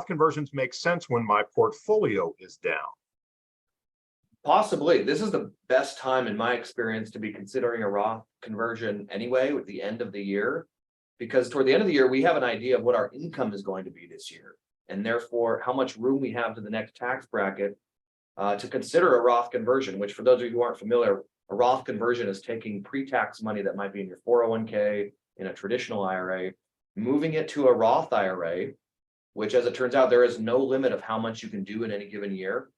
conversions make sense when my portfolio is down? Possibly. This is the best time in my experience to be considering a Roth conversion anyway, with the end of the year. Because toward the end of the year, we have an idea of what our income is going to be this year, and therefore how much room we have to the next tax bracket to consider a Roth conversion, which for those of you who aren't familiar, a Roth conversion is taking pre-tax money that might be in your 401k, in a traditional IRA, moving it to a Roth IRA, which as it turns out, there is no limit of how much you can do in any given year.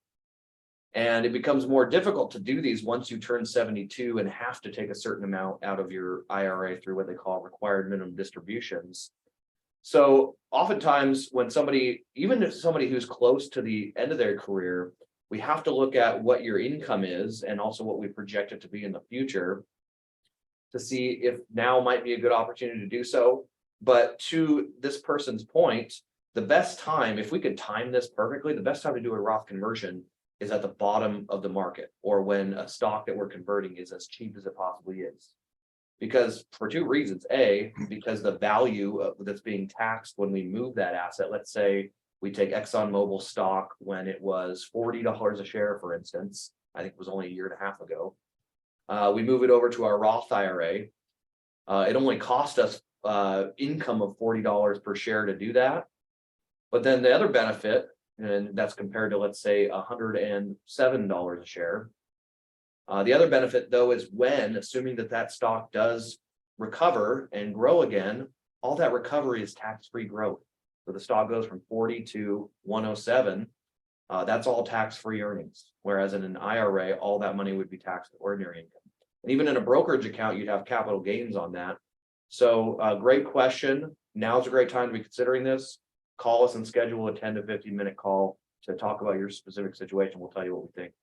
And it becomes more difficult to do these once you turn 72 and have to take a certain amount out of your IRA through what they call required minimum distributions. So oftentimes when somebody, even if somebody who's close to the end of their career, we have to look at what your income is and also what we project it to be in the future to see if now might be a good opportunity to do so. But to this person's point, the best time, if we could time this perfectly, the best time to do a Roth conversion is at the bottom of the market, or when a stock that we're converting is as cheap as it possibly is. Because for two reasons. A, because the value that's being taxed when we move that asset, let's say we take ExxonMobil stock when it was $40 a share, for instance, I think it was only a year and a half ago. We move it over to our Roth IRA. It only cost us income of $40 per share to do that. But then the other benefit, and that's compared to, let's say, $107 a share. The other benefit, though, is when, assuming that that stock does recover and grow again, all that recovery is tax-free growth. So the stock goes from 40 to 107. That's all tax-free earnings. Whereas in an IRA, all that money would be taxed as ordinary income. And even in a brokerage account, you'd have capital gains on that. So great question. Now's a great time to be considering this. Call us and schedule a 10 to 15 minute call to talk about your specific situation. We'll tell you what we think.